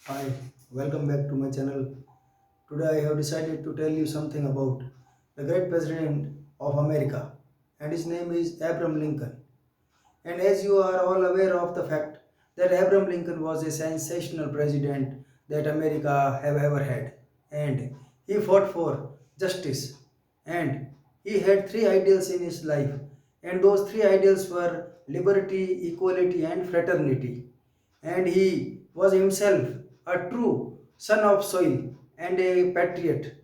Hi, welcome back to my channel. Today I have decided to tell you something about the great president of America, and his name is Abraham Lincoln. And as you are all aware of the fact that Abraham Lincoln was a sensational president that America have ever had, and he fought for justice, and he had three ideals in his life, and those three ideals were liberty, equality, and fraternity. And he was himself a true son of soil and a patriot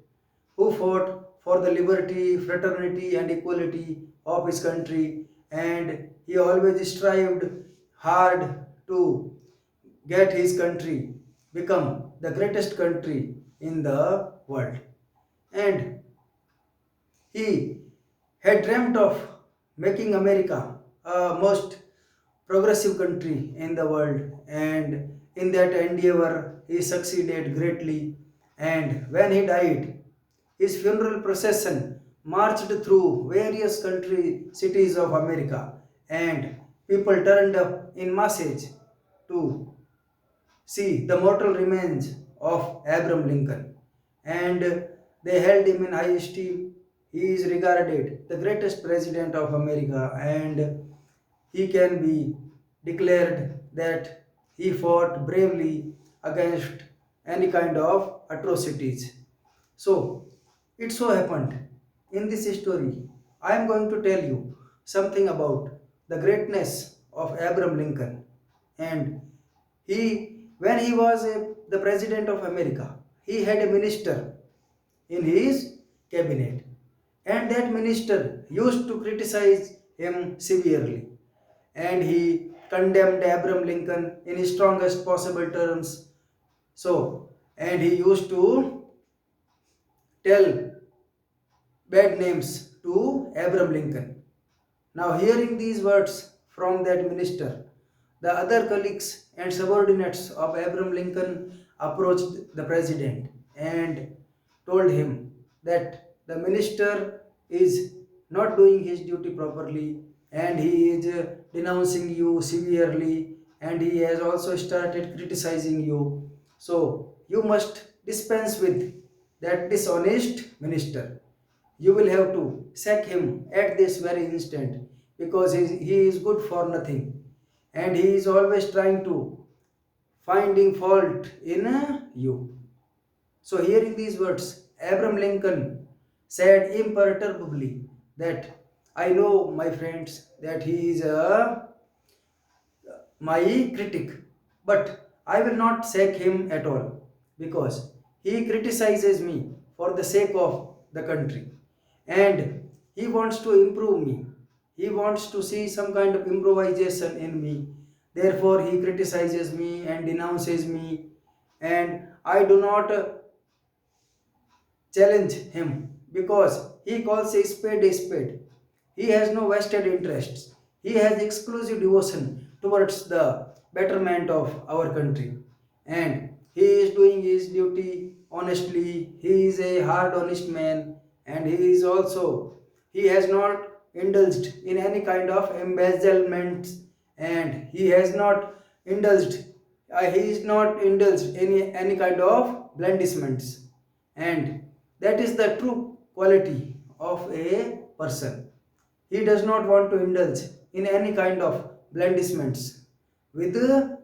who fought for the liberty, fraternity, and equality of his country, and he always strived hard to get his country become the greatest country in the world. And he had dreamt of making America a most progressive country in the world, and in that endeavor he succeeded greatly. And when he died, his funeral procession marched through various country cities of America, and people turned up in masses to see the mortal remains of Abraham Lincoln, and they held him in high esteem. He is regarded the greatest president of America, and he can be declared that he fought bravely against any kind of atrocities. So, it so happened in this story, I am going to tell you something about the greatness of Abraham Lincoln. And when he was the president of America, he had a minister in his cabinet, and that minister used to criticize him severely, and he condemned Abraham Lincoln in his strongest possible terms. So, and he used to tell bad names to Abraham Lincoln. Now, hearing these words from that minister, the other colleagues and subordinates of Abraham Lincoln approached the president and told him that the minister is not doing his duty properly, and he is denouncing you severely, and he has also started criticizing you. So, you must dispense with that dishonest minister. You will have to sack him at this very instant, because he is good for nothing, and he is always trying to finding fault in you. So, hearing these words, Abraham Lincoln said imperturbably that I know, my friends, that he is my critic, but I will not sack him at all, because he criticizes me for the sake of the country, and he wants to improve me. He wants to see some kind of improvisation in me. Therefore, he criticizes me and denounces me, and I do not challenge him, because he calls a spade a spade. He has no vested interests. He has exclusive devotion towards the betterment of our country. And he is doing his duty honestly. He is a hard, honest man. And he has not indulged in any kind of embezzlement. And he has not indulged, he is not indulged in any kind of blandishments, and that is the true quality of a person. He does not want to indulge in any kind of blandishments with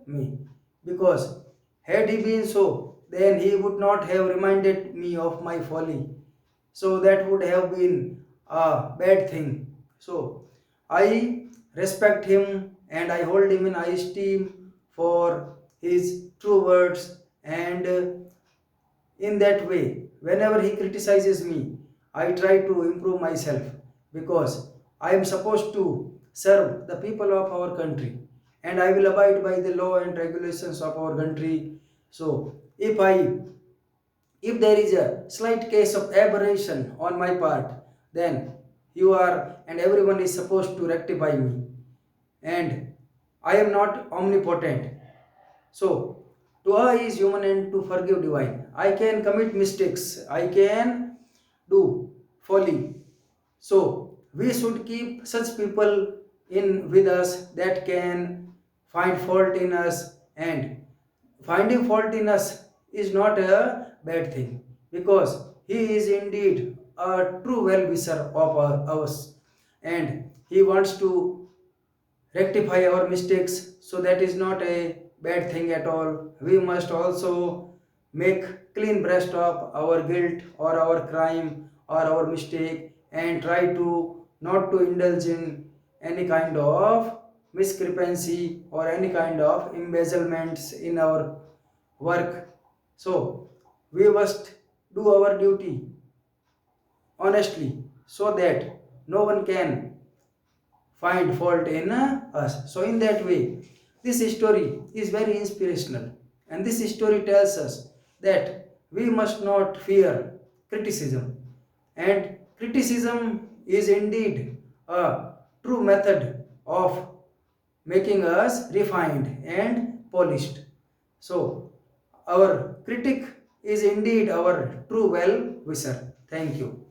me, because had he been so, then he would not have reminded me of my folly. So that would have been a bad thing. So I respect him and I hold him in high esteem for his true words, and in that way, whenever he criticizes me, I try to improve myself, because I am supposed to serve the people of our country, and I will abide by the law and regulations of our country. So, if there is a slight case of aberration on my part, then you are and everyone is supposed to rectify me. And I am not omnipotent. So, to err is human and to forgive divine. I can commit mistakes, I can do folly. So, we should keep such people in with us that can find fault in us, and finding fault in us is not a bad thing, because he is indeed a true well wisher of us, and he wants to rectify our mistakes, so that is not a bad thing at all. We must also make clean breast of our guilt or our crime or our mistake, and try to not to indulge in any kind of discrepancy or any kind of embezzlements in our work. So we must do our duty honestly, so that no one can find fault in us. So, in that way, this story is very inspirational, and this story tells us that we must not fear criticism, and criticism is indeed a true method of making us refined and polished. So, our critic is indeed our true well wisher. Thank you.